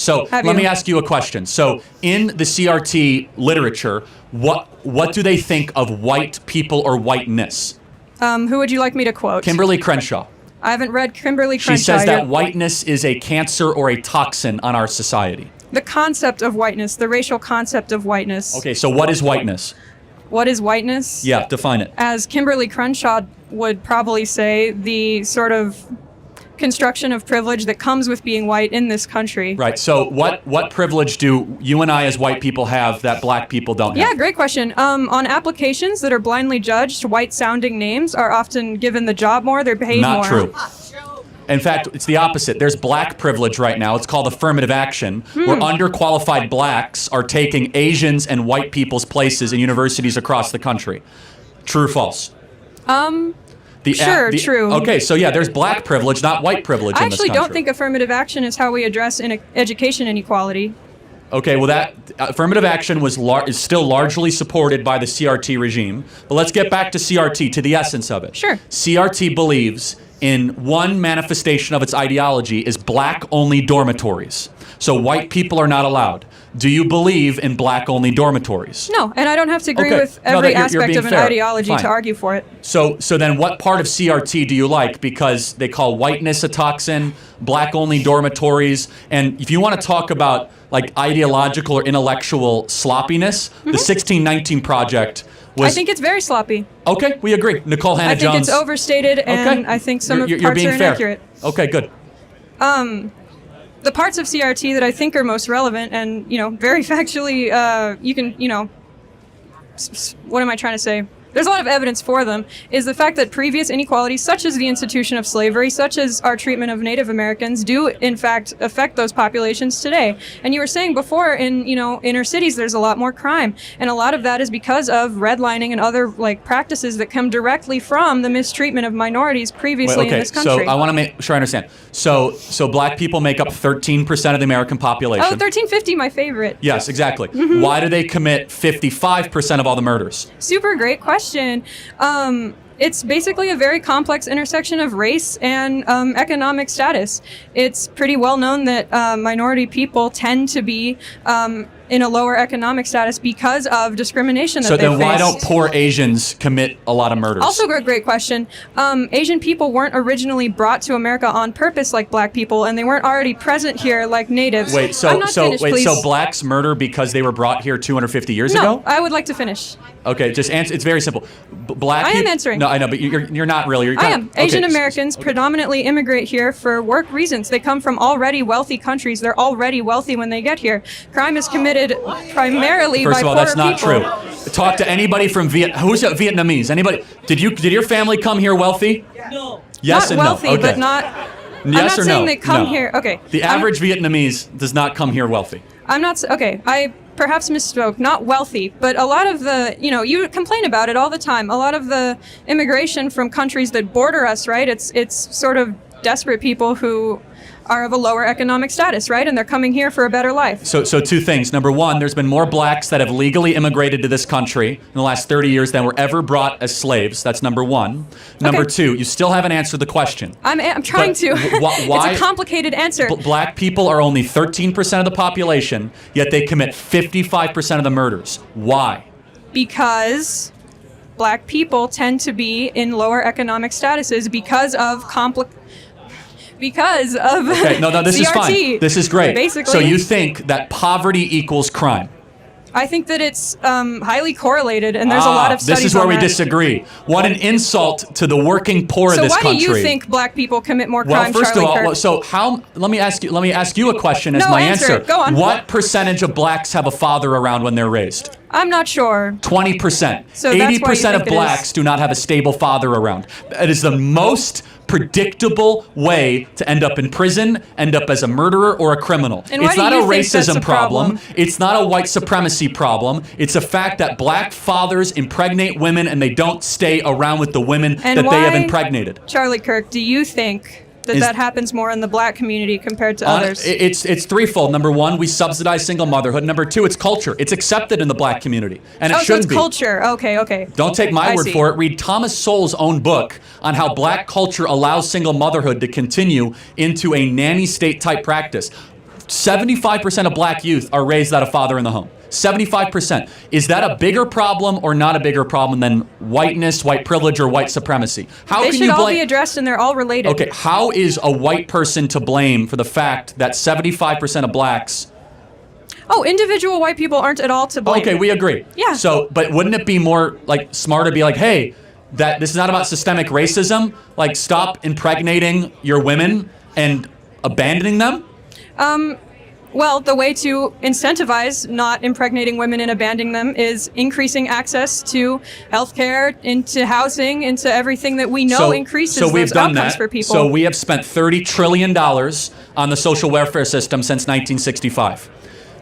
So let me ask you a question. So in the CRT literature, what do they think of white people or whiteness? Who would you like me to quote? Kimberly Crenshaw. I haven't read Kimberly Crenshaw. She says that whiteness is a cancer or a toxin on our society. The concept of whiteness, the racial concept of whiteness. Okay, so what is whiteness? What is whiteness? Yeah, define it. As Kimberly Crenshaw would probably say, the sort of construction of privilege that comes with being white in this country. Right. So what privilege do you and I as white people have that black people don't have? Yeah, great question. On applications that are blindly judged, white-sounding names are often given the job more. They're paid more. Not true. In fact, it's the opposite. There's black privilege right now. It's called affirmative action, where underqualified blacks are taking Asians and white people's places in universities across the country. True or false? True. Okay, so yeah, there's black privilege, not white privilege in this country. I actually don't think affirmative action is how we address education inequality. Okay, well, that affirmative action is still largely supported by the CRT regime. But let's get back to CRT, to the essence of it. Sure. CRT believes in one manifestation of its ideology is black-only dormitories. So white people are not allowed. Do you believe in black-only dormitories? No, and I don't have to agree with every aspect of an ideology to argue for it. So then what part of CRT do you like? Because they call whiteness a toxin, black-only dormitories, and if you want to talk about like ideological or intellectual sloppiness, the 1619 Project was... I think it's very sloppy. Okay, we agree. Nicole Hannah-Jones. I think it's overstated, and I think some of the parts are inaccurate. Okay, good. The parts of CRT that I think are most relevant and, very factually, you can, what am I trying to say? There's a lot of evidence for them, is the fact that previous inequalities, such as the institution of slavery, such as our treatment of Native Americans, do, in fact, affect those populations today. And you were saying before, in, inner cities, there's a lot more crime. And a lot of that is because of redlining and other, practices that come directly from the mistreatment of minorities previously in this country. So I want to make sure I understand. So black people make up 13% of the American population. Oh, 1350, my favorite. Yes, exactly. Why do they commit 55% of all the murders? Super great question. It's basically a very complex intersection of race and economic status. It's pretty well known that minority people tend to be in a lower economic status because of discrimination that they face. So then why don't poor Asians commit a lot of murders? Also a great question. Asian people weren't originally brought to America on purpose like black people, and they weren't already present here like natives. Wait, so blacks murder because they were brought here 250 years ago? No, I would like to finish. Okay, just answer. It's very simple. I am answering. No, I know, but you're not really. I am. Asian Americans predominantly immigrate here for work reasons. They come from already wealthy countries. They're already wealthy when they get here. Crime is committed primarily by First of all, poorer that's not people. true. Talk to anybody from who's Vietnamese? Anybody? Did your family come here wealthy? No. Yes not and wealthy, no. Okay. but not. Yes I'm not or saying no? they come No. here. Okay. The average Vietnamese does not come here wealthy. I'm not. Okay. I perhaps misspoke. Not wealthy, but a lot of the. You complain about it all the time. A lot of the immigration from countries that border us, right? It's sort of desperate people who are of a lower economic status, right? And they're coming here for a better life. So two things. Number one, there's been more blacks that have legally immigrated to this country in the last 30 years than were ever brought as slaves. That's number one. Number two, you still haven't answered the question. I'm trying to. Why? It's a complicated answer. Black people are only 13% of the population, yet they commit 55% of the murders. Why? Because black people tend to be in lower economic statuses because of Okay, no, this CRT, is fine. This is great. Basically. So you think that poverty equals crime? I think that it's highly correlated, and there's a lot of studies This is where on we that. disagree. What an insult to the working poor of So this country. why do you think black people commit more crime, Well, first of Charlie all, Kirk? let me ask you a question as No, my answer answer. it. Go on. What percentage of blacks have a father around when they're raised? I'm not sure. 20%. So that's why you 80% of think it blacks is. do not have a stable father around. It is the most predictable way to end up in prison, end up as a murderer or a criminal. And why It's do not a you think that's racism a problem? It's not a white supremacy problem. It's a fact that black fathers impregnate women and they don't stay around with the women And that they have why, impregnated. Charlie Kirk, do you think that happens more in the black community compared to others? It's threefold. Number one, we subsidize single motherhood. Number two, it's culture. It's accepted in the black community, and it so shouldn't it's be. culture. Okay. Don't take my I word see. for it. Read Thomas Sowell's own book on how black culture allows single motherhood to continue into a nanny state type practice. 75% of black youth are raised without a father in the home. 75%. Is that a bigger problem or not a bigger problem than whiteness, white privilege, or white supremacy? How They can should you all blame? be addressed, and they're all related. Okay, how is a white person to blame for the fact that 75% of blacks? Oh, individual white people aren't at all to blame. Okay, we agree. Yeah. So, but wouldn't it be more like smarter to be like, hey, that this is not about systemic racism. Like, stop impregnating your women and abandoning them? Well, the way to incentivize not impregnating women and abandoning them is increasing access to healthcare, into housing, into everything that we know increases those outcomes for people. So we have spent $30 trillion on the social welfare system since 1965.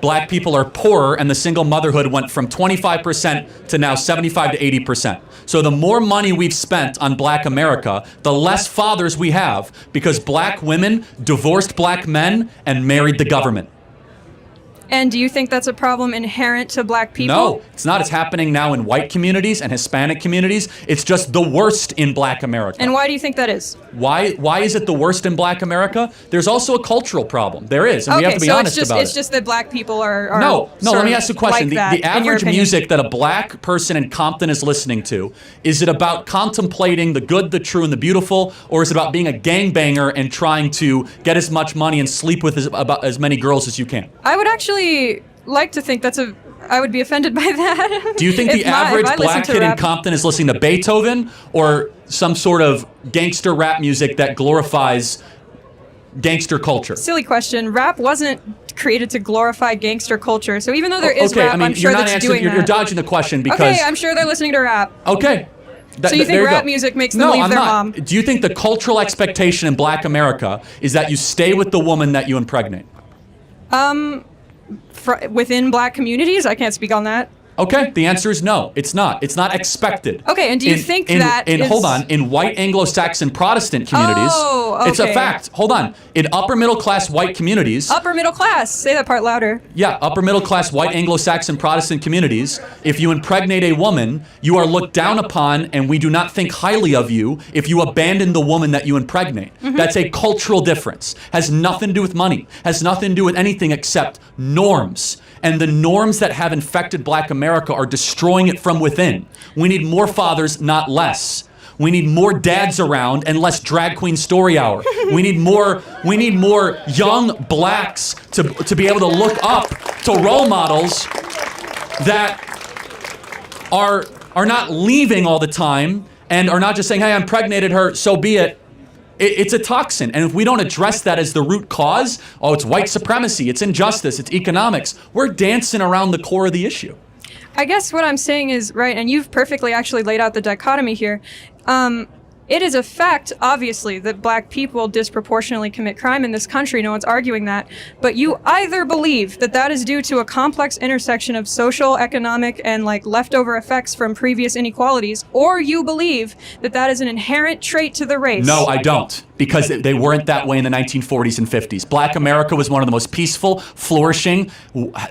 Black people are poorer, and the single motherhood went from 25% to now 75 to 80%. So the more money we've spent on black America, the less fathers we have, because black women divorced black men and married the government. And do you think that's a problem inherent to black people? No, it's not. It's happening now in white communities and Hispanic communities. It's just the worst in black America. And why do you think that is? Why is it the worst in black America? There's also a cultural problem. There is, and we have to be honest about it. It's just that black people are No, let me ask you a question. Like The average music that a black person in Compton is listening to, is it about contemplating the good, the true, and the beautiful, or is it about being a gangbanger and trying to get as much money and sleep with as many girls as you can? I would actually like to think I would be offended by that. Do you think the average black kid in Compton is listening to Beethoven or some sort of gangster rap music that glorifies gangster culture? Silly question. Rap wasn't created to glorify gangster culture. So even though there is rap, I'm sure that's doing that. You're dodging the question because... Okay, I'm sure they're listening to rap. Okay. So you think rap music makes them leave their mom? Do you think the cultural expectation in black America is that you stay with the woman that you impregnate? Within black communities? I can't speak on that. Okay, the answer is no. It's not. It's not expected. Okay, and do you think that is... Hold on. In white Anglo-Saxon Protestant communities, it's a fact. Hold on. In upper middle class white communities... Upper middle class. Say that part louder. Yeah, upper middle class white Anglo-Saxon Protestant communities, if you impregnate a woman, you are looked down upon, and we do not think highly of you if you abandon the woman that you impregnate. Mm-hmm. That's a cultural difference. Has nothing to do with money. Has nothing to do with anything except norms. And the norms that have infected black America are destroying it from within. We need more fathers, not less. We need more dads around and less drag queen story hour. We need more young blacks to be able to look up to role models that are not leaving all the time and are not just saying, hey, I impregnated her, so be it. It's a toxin, and if we don't address that as the root cause, it's white supremacy, it's injustice, it's economics, we're dancing around the core of the issue. I guess what I'm saying is, right, and you've perfectly actually laid out the dichotomy here. It is a fact, obviously, that black people disproportionately commit crime in this country. No one's arguing that. But you either believe that that is due to a complex intersection of social, economic, and leftover effects from previous inequalities, or you believe that that is an inherent trait to the race. No, I don't. Because they weren't that way in the 1940s and 50s. Black America was one of the most peaceful, flourishing,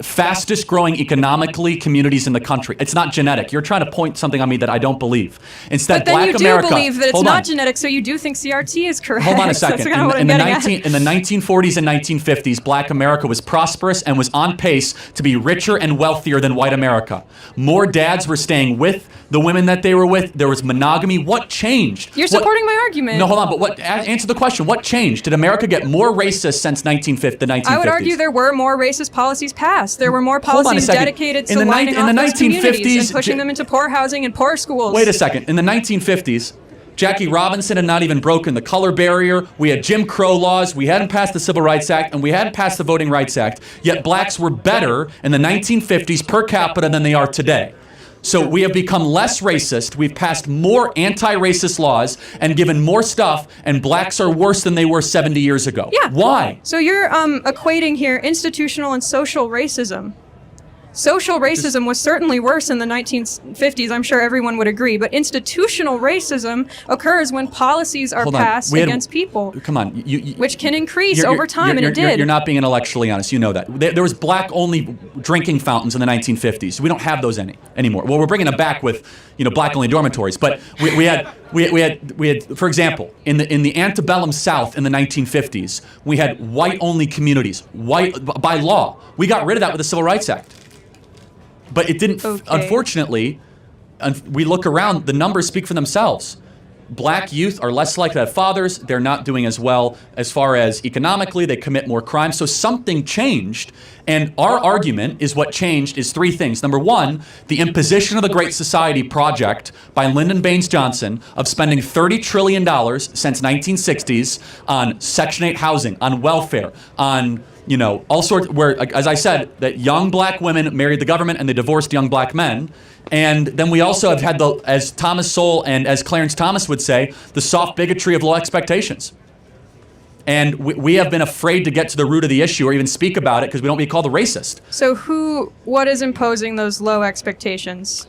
fastest growing economically communities in the country. It's not genetic. You're trying to point something on me that I don't believe. Instead, but then Black America... you do believe that it's not genetic, so you do think CRT is correct. Hold on a second. That's kind of what I'm getting at. In the 1940s and 1950s, Black America was prosperous and was on pace to be richer and wealthier than white America. More dads were staying with the women that they were with. There was monogamy. What changed? You're supporting my argument. No, hold on. But answer the question. What changed? Did America get more racist since the 1950s? I would argue there were more racist policies passed. There were more policies dedicated to lining off those communities and pushing them into poor housing and poor schools. Wait a second. In the 1950s, Jackie Robinson had not even broken the color barrier. We had Jim Crow laws. We hadn't passed the Civil Rights Act, and we hadn't passed the Voting Rights Act. Yet blacks were better in the 1950s per capita than they are today. So we have become less racist. We've passed more anti-racist laws and given more stuff, and blacks are worse than they were 70 years ago. Yeah. Why? So you're equating here institutional and social racism. Social racism was certainly worse in the 1950s. I'm sure everyone would agree. But institutional racism occurs when policies are passed against people. Come on. Which can increase over time, and it did. You're not being intellectually honest. You know that. There was black-only drinking fountains in the 1950s. We don't have those anymore. Well, we're bringing them back with, black-only dormitories. But we had, for example, in the antebellum South in the 1950s, we had white-only communities, by law. We got rid of that with the Civil Rights Act. But it didn't, unfortunately, we look around, the numbers speak for themselves. Black youth are less likely to have fathers. They're not doing as well as far as economically. They commit more crime. So something changed. And our argument is what changed is three things. Number one, the imposition of the Great Society Project by Lyndon Baines Johnson of spending $30 trillion since 1960s on Section 8 housing, on welfare, on all sorts, where, as I said, that young black women married the government and they divorced young black men. And then we also have had as Thomas Sowell and as Clarence Thomas would say, the soft bigotry of low expectations. And we have been afraid to get to the root of the issue or even speak about it because we don't want to be called a racist. So what is imposing those low expectations?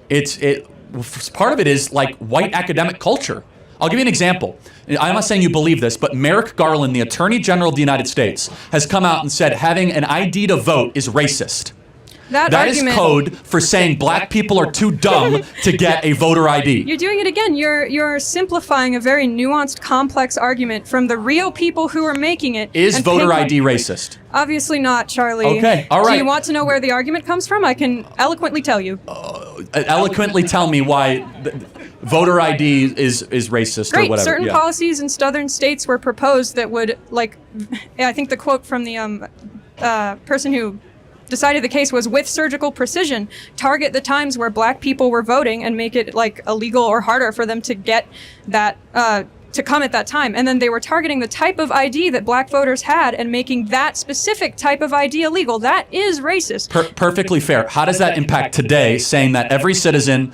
Part of it is like white academic culture. I'll give you an example. I'm not saying you believe this, but Merrick Garland, the Attorney General of the United States, has come out and said having an ID to vote is racist. That is code for saying black people are too dumb to get a voter ID. You're doing it again. You're simplifying a very nuanced, complex argument from the real people who are making it. Is voter ID racist? Obviously not, Charlie. Okay, all right. Do you want to know where the argument comes from? I can eloquently tell you. Eloquently tell me why voter ID is racist or whatever. Certain policies in southern states were proposed that would, I think the quote from the person who decided the case was, with surgical precision, target the times where black people were voting and make it illegal or harder for them to get that to come at that time. And then they were targeting the type of ID that black voters had and making that specific type of ID illegal. That is racist. Perfectly fair. How does that impact today, saying that every citizen,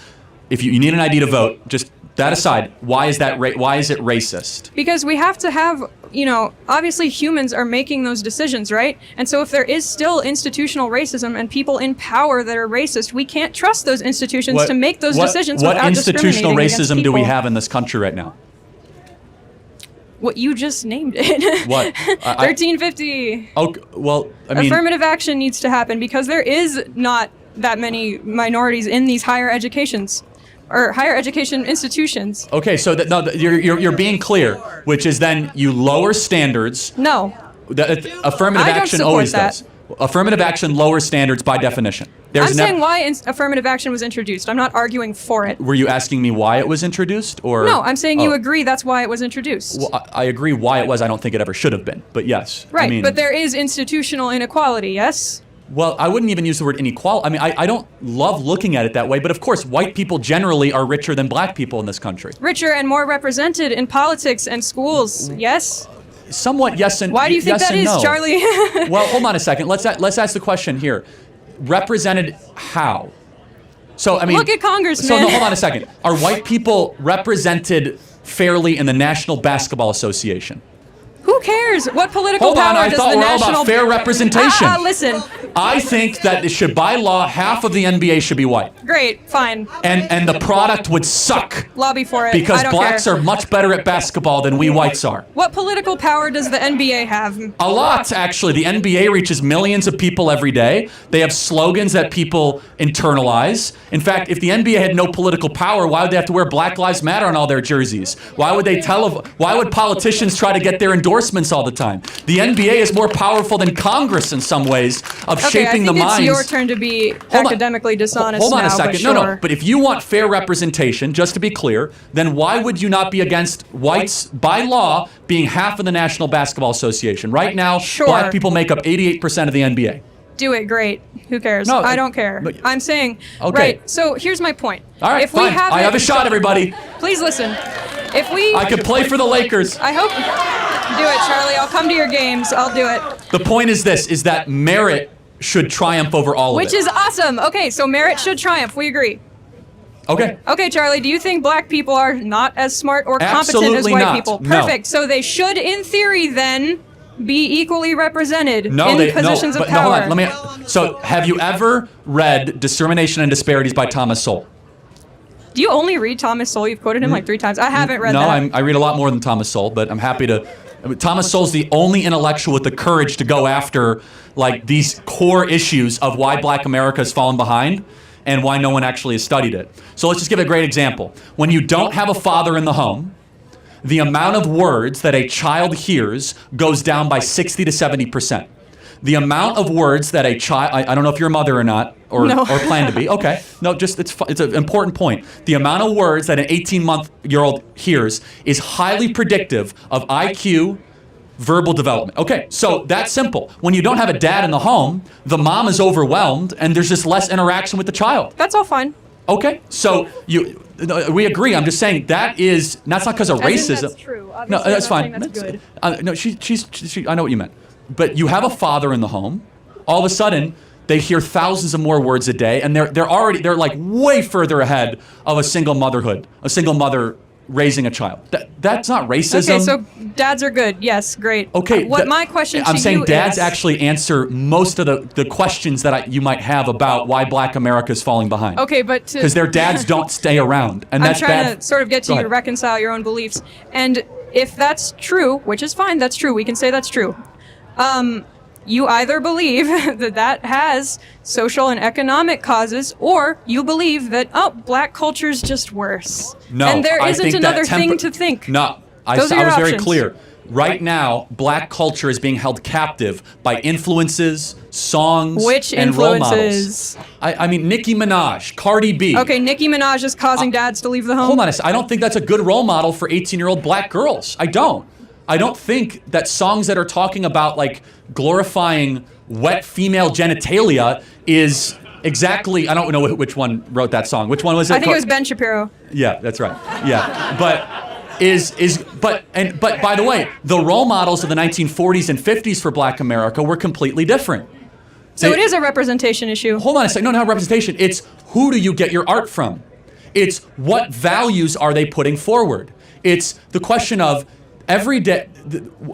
if you need an ID to vote, just that aside, why is it racist? Because we have to have, obviously humans are making those decisions, right? And so if there is still institutional racism and people in power that are racist, we can't trust those institutions to make those decisions without discriminating against people. What institutional racism do we have in this country right now? What you just named it. What? 1350. Okay, well, I mean, affirmative action needs to happen because there is not that many minorities in these higher educations. Or higher education institutions. Okay, so you're being clear, which is then you lower standards. No. Affirmative action always does. Affirmative action lowers standards by definition. I'm saying why affirmative action was introduced. I'm not arguing for it. Were you asking me why it was introduced, or? No, I'm saying you agree that's why it was introduced. Well, I agree why it was. I don't think it ever should have been, but yes. Right, but there is institutional inequality, yes? Well, I wouldn't even use the word inequality. I mean, I don't love looking at it that way, but of course, white people generally are richer than black people in this country. Richer and more represented in politics and schools, yes? Somewhat yes and no. Why do you think that is, Charlie? Well, hold on a second. Let's ask the question here. Represented how? So, I mean... Look at Congressman. So, no, hold on a second. Are white people represented fairly in the National Basketball Association? Who cares? What political power does the national... Hold on, I thought we're all about fair representation. Listen. I think that it should, by law, half of the NBA should be white. Great, fine. And the product would suck. Lobby for it. Because I don't blacks care. are much better at basketball than we whites are. What political power does the NBA have? A lot, actually. The NBA reaches millions of people every day. They have slogans that people internalize. In fact, if the NBA had no political power, why would they have to wear Black Lives Matter on all their jerseys? Why would politicians try to get their endorsements all the time? The NBA is more powerful than Congress in some ways of shaping the minds. I think it's your turn to be academically dishonest. Hold on a second. Sure. No. But if you want fair representation, just to be clear, then why would you not be against whites by law being half of the National Basketball Association? Right now, black people make up 88% of the NBA. Do it, great. Who cares? No, I don't care. I'm saying, okay. Right, so here's my point. All right, fine. I have a shot, everybody. Please listen. I could play for the Lakers. I hope... Do it, Charlie. I'll come to your games. I'll do it. The point is this, is that merit should triumph over all of it. Which is awesome. Okay, so merit should triumph. We agree. Okay. Okay, Charlie, do you think black people are not as smart or competent as white people? Perfect. No. So they should, in theory, then be equally represented in positions of power. No, hold on. So have you ever read Discrimination and Disparities by Thomas Sowell? Do you only read Thomas Sowell? You've quoted him like 3 times. I haven't read No, that. I read a lot more than Thomas Sowell, but I'm happy to. Thomas Sowell's the only intellectual with the courage to go after like these core issues of why Black America has fallen behind and why no one actually has studied it. So let's just give a great example. When you don't have a father in the home, the amount of words that a child hears goes down by 60 to 70%. The amount of words that a child, I don't know if you're a mother or not, or plan to be. Okay. No, just it's an important point. The amount of words that an 18-month-year-old hears is highly predictive of IQ, verbal development. Okay, so that's simple. When you don't have a dad in the home, the mom is overwhelmed and there's just less interaction with the child. That's all fine. Okay, so we agree. I'm just saying that's not because of racism. That's true. Obviously, No, that's fine. That's good. No, she, I know what you meant. But you have a father in the home. All of a sudden, they hear thousands of more words a day, and they're like way further ahead of a single mother raising a child. That's not racism. Okay, so dads are good. Yes, great. Okay. My question to I'm saying you dads is, actually answer most of the questions that you might have about why Black America is falling behind. Okay, but because their dads don't stay around, and that's I'm trying bad. to sort of get to you to reconcile your own beliefs. And if that's true, which is fine, that's true. We can say that's true. You either believe that has social and economic causes, or you believe that, Black culture's just worse. No, and there I isn't think another thing to think. No, I Those was are your very options. clear. Right now, Black culture is being held captive by influences, songs, Which and role models. influences? I mean, Nicki Minaj, Cardi B. Okay, Nicki Minaj is causing dads to leave the home. Hold on a second. I don't think that's a good role model for 18-year-old Black girls. I don't think that songs that are talking about like glorifying wet female genitalia is exactly. I don't know which one wrote that song. Which one was it? I think it was Ben Shapiro. Yeah, that's right. Yeah, but by the way, the role models of the 1940s and 50s for Black America were completely different. So it is a representation issue. Hold on a second. No, not representation. It's who do you get your art from? It's what values are they putting forward? It's the question of every day.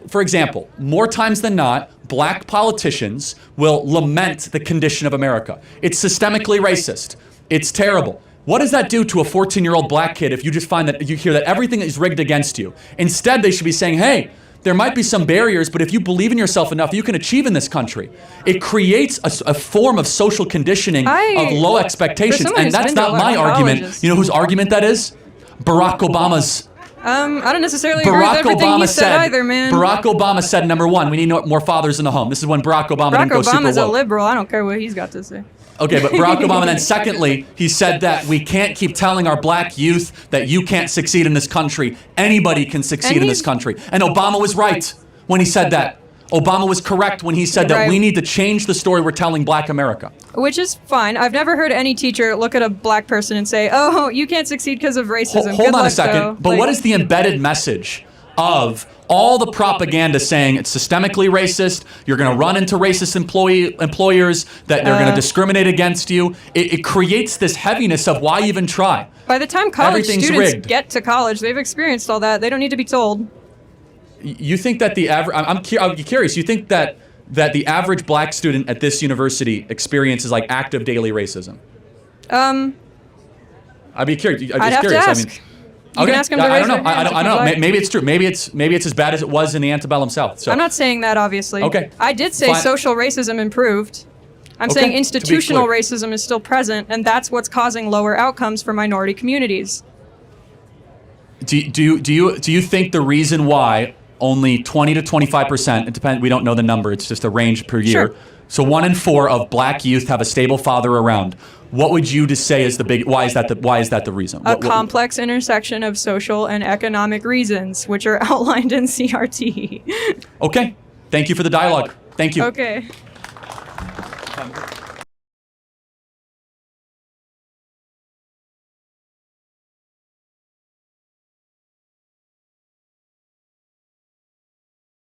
For example, more times than not, Black politicians will lament the condition of America. It's systemically racist. It's terrible. What does that do to a 14-year-old Black kid if you just find that you hear that everything is rigged against you? Instead, they should be saying, hey, there might be some barriers, but if you believe in yourself enough, you can achieve in this country. It creates a form of social conditioning of low expectations, and that's not my argument. You know whose argument that is? Barack Obama's. I don't necessarily agree with everything you said either, man. Barack Obama said, number one, we need more fathers in the home. This is when Barack Obama didn't go super woke. Obama's a liberal. I don't care what he's got to say. Okay, but Barack Obama then secondly, he said that we can't keep telling our Black youth that you can't succeed in this country. Anybody can succeed in this country. And Obama was right when he said that. Obama was correct when he said that we need to change the story we're telling Black America. Which is fine. I've never heard any teacher look at a Black person and say, oh, you can't succeed because of racism. Hold on a second. But what is the embedded message of all the propaganda saying it's systemically racist, you're going to run into racist employers, that they're going to discriminate against you? It creates this heaviness of why even try? By the time college students rigged. get to college, they've experienced all that. They don't need to be told. You think that the average? I'm curious. You think that the average Black student at this university experiences like active daily racism? I'd be curious. I'd have to ask. You can ask them to raise their hands. I don't know. Maybe it's true. Maybe it's as bad as it was in the antebellum South. So. I'm not saying that, obviously. Okay. I did say social racism improved. I'm saying institutional racism is still present, and that's what's causing lower outcomes for minority communities. Do you think the reason why only 20 to 25%, it depends, we don't know the number, it's just a range per year. Sure. So 1 in 4 of Black youth have a stable father around. What would you just say is why is that the reason? A complex intersection of social and economic reasons, which are outlined in CRT. Okay. Thank you for the dialogue. Thank you. Okay.